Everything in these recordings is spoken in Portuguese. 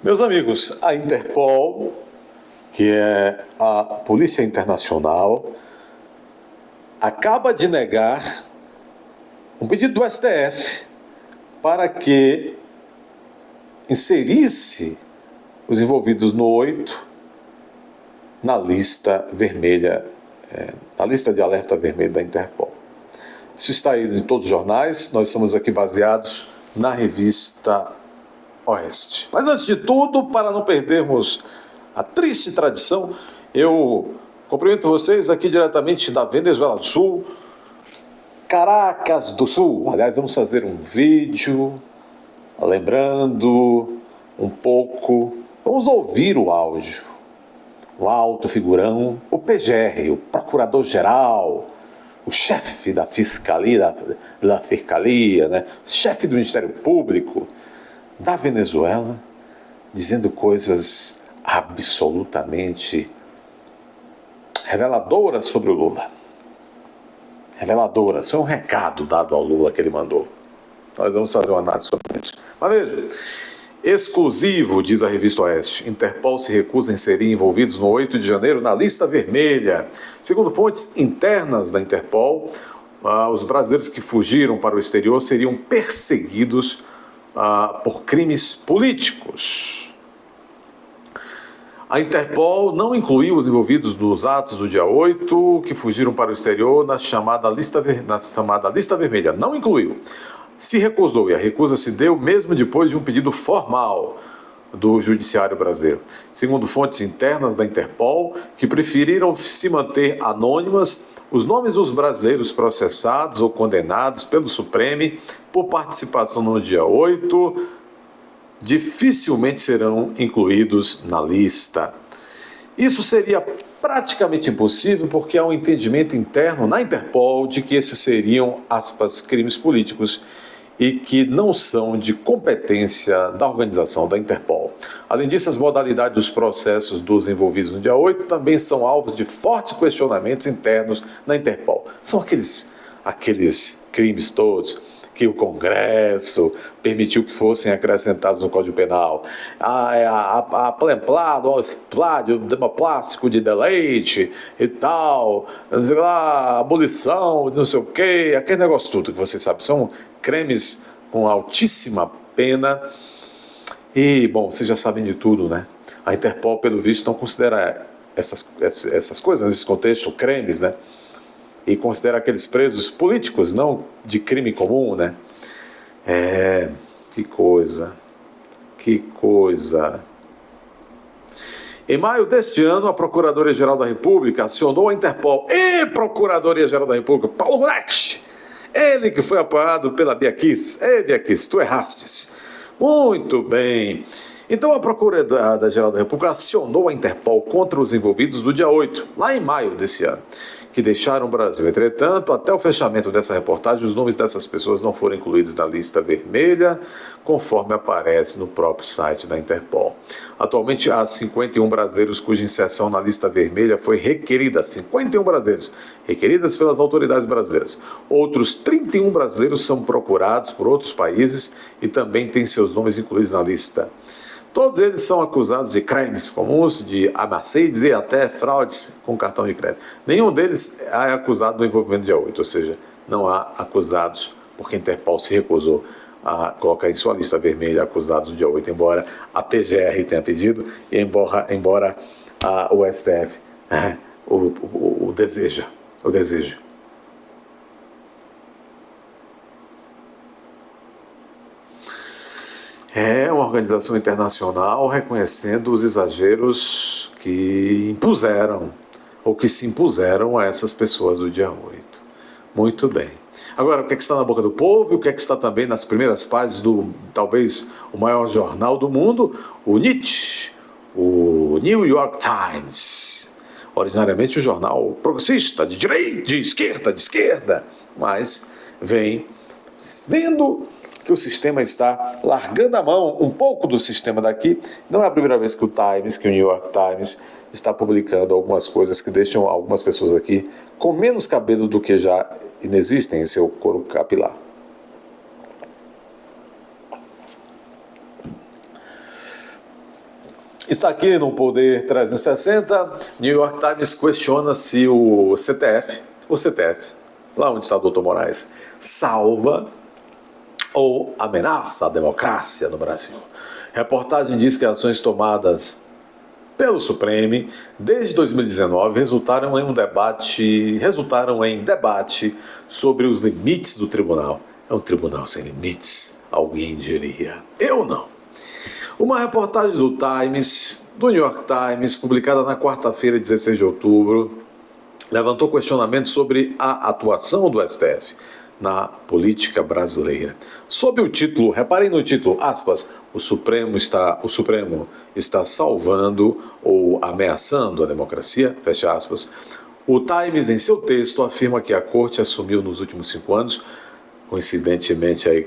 Meus amigos, a Interpol, que é a Polícia Internacional, acaba de negar um pedido do STF para que inserisse os envolvidos no 8 na lista vermelha, na lista de alerta vermelho da Interpol. Isso está aí em todos os jornais, nós estamos aqui baseados na revista Oeste. Mas antes de tudo, para não perdermos a triste tradição, eu cumprimento vocês aqui diretamente da Venezuela do Sul, Caracas do Sul. Aliás, vamos fazer um vídeo lembrando um pouco, vamos ouvir o áudio. O alto figurão, o PGR, o Procurador-Geral, o chefe da Fiscalia, né? Chefe do Ministério Público da Venezuela, dizendo coisas absolutamente reveladoras sobre o Lula. Reveladoras, isso é um recado dado ao Lula que ele mandou. Nós vamos fazer uma análise sobre isso. Mas veja, exclusivo, diz a revista Oeste, Interpol se recusa a inserir envolvidos no 8 de janeiro na lista vermelha. Segundo fontes internas da Interpol, os brasileiros que fugiram para o exterior seriam perseguidos por crimes políticos. A Interpol não incluiu os envolvidos nos atos do dia 8 que fugiram para o exterior na chamada lista vermelha. Não incluiu. Se recusou, e a recusa se deu mesmo depois de um pedido formal do Judiciário brasileiro. Segundo fontes internas da Interpol, que preferiram se manter anônimas, os nomes dos brasileiros processados ou condenados pelo Supremo por participação no dia 8 dificilmente serão incluídos na lista. Isso seria praticamente impossível porque há um entendimento interno na Interpol de que esses seriam, aspas, crimes políticos e que não são de competência da organização da Interpol. Além disso, as modalidades dos processos dos envolvidos no dia 8 também são alvos de fortes questionamentos internos na Interpol. São aqueles crimes todos que o Congresso permitiu que fossem acrescentados no Código Penal. A plemplado, o espládio demoplástico de deleite e tal, não sei lá, abolição, não sei o quê, aquele negócio tudo que vocês sabem, são crimes com altíssima pena. E, bom, vocês já sabem de tudo, né? A Interpol, pelo visto, não considera essas coisas, nesse contexto, crimes, né? E considera aqueles presos políticos, não de crime comum, né? Que coisa. Em maio deste ano, a Procuradoria-Geral da República acionou a Interpol e Procuradoria-Geral da República, Paulo Goretti, ele que foi apoiado pela Bia Kicis. Ei, Bia Kicis, tu errastes. Muito bem. Então, a Procuradoria-Geral da República acionou a Interpol contra os envolvidos do dia 8, lá em maio desse ano, que deixaram o Brasil. Entretanto, até o fechamento dessa reportagem, os nomes dessas pessoas não foram incluídos na lista vermelha, conforme aparece no próprio site da Interpol. Atualmente, há 51 brasileiros cuja inserção na lista vermelha foi requerida. 51 brasileiros, requeridas pelas autoridades brasileiras. Outros 31 brasileiros são procurados por outros países e também têm seus nomes incluídos na lista. Todos eles são acusados de crimes comuns, de amasséios e até fraudes com cartão de crédito. Nenhum deles é acusado do envolvimento do dia 8, ou seja, não há acusados, porque a Interpol se recusou a colocar em sua lista vermelha acusados do dia 8, embora a PGR tenha pedido e embora o STF o deseja. É uma organização internacional reconhecendo os exageros que impuseram, ou que se impuseram a essas pessoas do dia 8. Muito bem. Agora, o que é que está na boca do povo e o que é que está também nas primeiras páginas do, talvez, o maior jornal do mundo, o NYT, o New York Times. Originariamente um jornal progressista, de direita, de esquerda, mas vem vendo que o sistema está largando a mão um pouco do sistema daqui. Não é a primeira vez que o New York Times está publicando algumas coisas que deixam algumas pessoas aqui com menos cabelo do que já inexistem em seu couro capilar. Está aqui no Poder 360, New York Times questiona se o CTF, lá onde está o Dr. Moraes, salva ou ameaça a democracia no Brasil. Reportagem diz que ações tomadas pelo Supremo desde 2019 resultaram em debate sobre os limites do tribunal. É um tribunal sem limites, alguém diria. Eu não. Uma reportagem do New York Times, publicada na quarta-feira, 16 de outubro, levantou questionamentos sobre a atuação do STF na política brasileira. Sob o título, reparem no título, aspas, o Supremo está salvando ou ameaçando a democracia, fecha aspas. O Times, em seu texto, afirma que a Corte assumiu nos últimos 5 anos, coincidentemente aí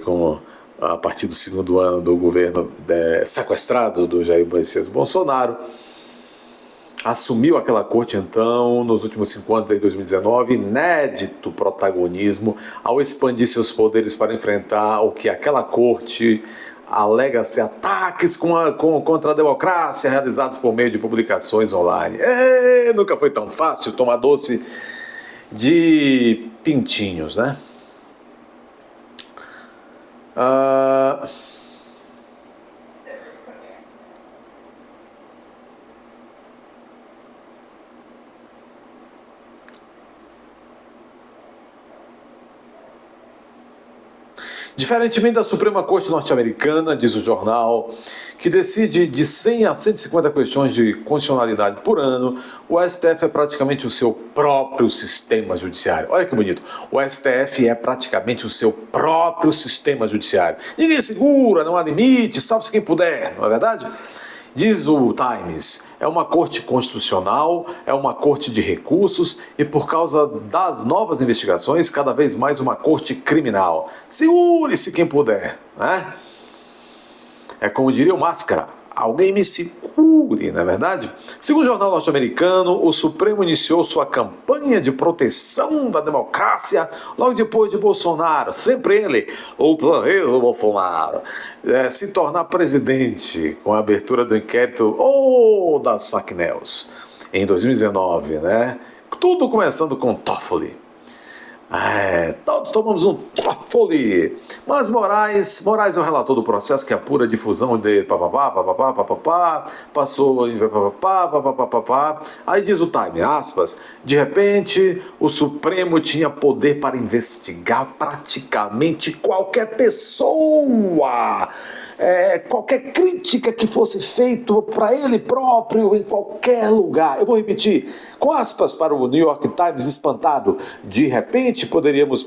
a partir do segundo ano do governo sequestrado do Jair Messias Bolsonaro, assumiu aquela corte, então, nos últimos 5 anos, desde 2019, inédito protagonismo ao expandir seus poderes para enfrentar o que aquela corte alega ser ataques contra a democracia realizados por meio de publicações online. Nunca foi tão fácil tomar doce de pintinhos, né? Diferentemente da Suprema Corte norte-americana, diz o jornal, que decide de 100 a 150 questões de constitucionalidade por ano, o STF é praticamente o seu próprio sistema judiciário. Olha que bonito. O STF é praticamente o seu próprio sistema judiciário. Ninguém segura, não há limite, salve-se quem puder, não é verdade? Diz o Times, é uma corte constitucional, é uma corte de recursos e, por causa das novas investigações, cada vez mais uma corte criminal. Segure-se quem puder, né? É como diria o Máscara, alguém me segure, não é verdade? Segundo o jornal norte-americano, o Supremo iniciou sua campanha de proteção da democracia logo depois de Bolsonaro, sempre ele, o planeta Bolsonaro, se tornar presidente com a abertura do inquérito das fake news em 2019, né? Tudo começando com Toffoli. Todos tomamos um Toffoli. Mas Moraes é o relator do processo que apura a difusão de passou em Aí diz o Time, aspas, de repente o Supremo tinha poder para investigar praticamente qualquer pessoa, qualquer crítica que fosse feita para ele próprio em qualquer lugar. Eu vou repetir, com aspas para o New York Times espantado, de repente poderíamos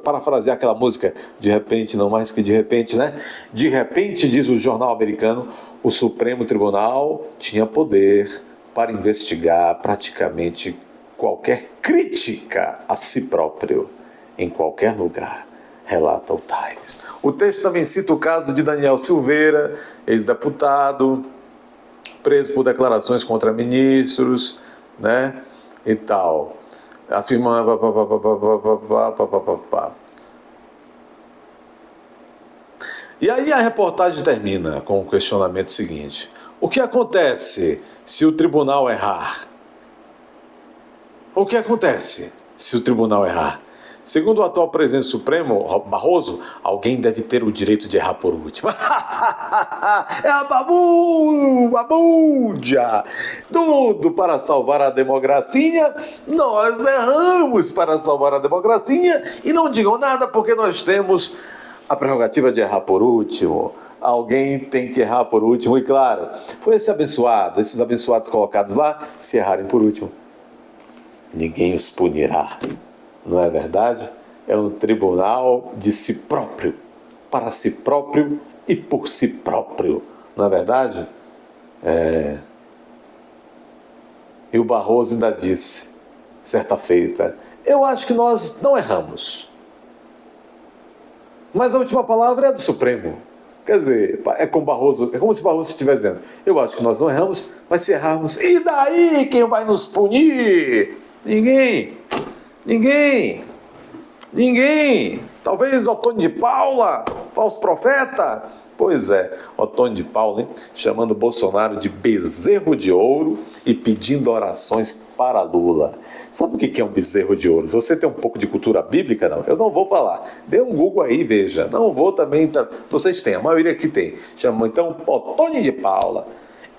parafrasear aquela música, de repente, não mais que de repente, né? De repente, diz o jornal americano, o Supremo Tribunal tinha poder para investigar praticamente qualquer crítica a si próprio em qualquer lugar, relata o Times. O texto também cita o caso de Daniel Silveira, ex-deputado, preso por declarações contra ministros, né, e tal, afirmando E aí a reportagem termina com o questionamento seguinte: o que acontece se o tribunal errar? O que acontece se o tribunal errar? Segundo o atual presidente supremo, Barroso, alguém deve ter o direito de errar por último. É a babúdia! Tudo para salvar a democracia, nós erramos para salvar a democracia e não digam nada porque nós temos a prerrogativa de errar por último. Alguém tem que errar por último e, claro, foi esses abençoados colocados lá, se errarem por último, ninguém os punirá. Não é verdade? É um tribunal de si próprio, para si próprio e por si próprio. Não é verdade? E o Barroso ainda disse, certa feita, eu acho que nós não erramos. Mas a última palavra é a do Supremo. Quer dizer, é como se Barroso estivesse dizendo, eu acho que nós não erramos, mas se errarmos, e daí quem vai nos punir? Ninguém. Talvez Otônio de Paula, falso profeta, Pois é, Otônio de Paula, hein? Chamando Bolsonaro de bezerro de ouro e pedindo orações para Lula. Sabe o que é um bezerro de ouro? Você tem um pouco de cultura bíblica? Não, eu não vou falar. Dê um Google aí, veja. Não vou também. Vocês têm, a maioria aqui tem. Chamam então Otônio de Paula,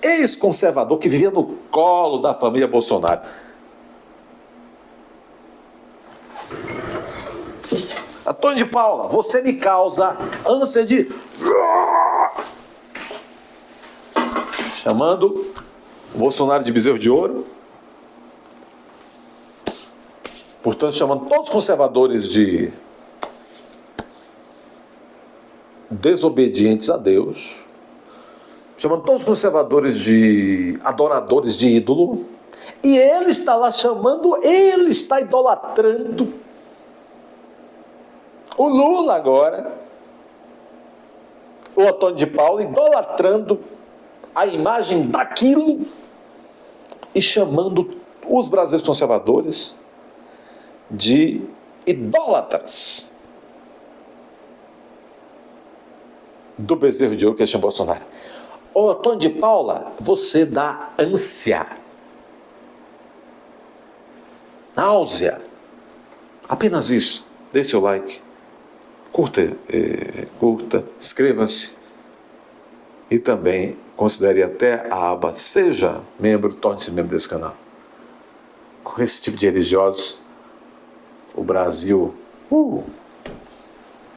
ex-conservador que vivia no colo da família Bolsonaro. Otônio de Paula, você me causa ânsia de... Chamando o Bolsonaro de bezerro de ouro. Portanto, chamando todos os conservadores de desobedientes a Deus. Chamando todos os conservadores de adoradores de ídolo. E ele está lá chamando, ele está idolatrando o Lula agora. O Otônio de Paula idolatrando a imagem daquilo e chamando os brasileiros conservadores de idólatras do bezerro de ouro que é Bolsonaro. Ô Otônio de Paula, você dá ânsia, náusea, apenas isso. Dê seu like, curta, inscreva-se e também considere até a aba Seja Membro, torne-se membro desse canal. Com esse tipo de religiosos, o Brasil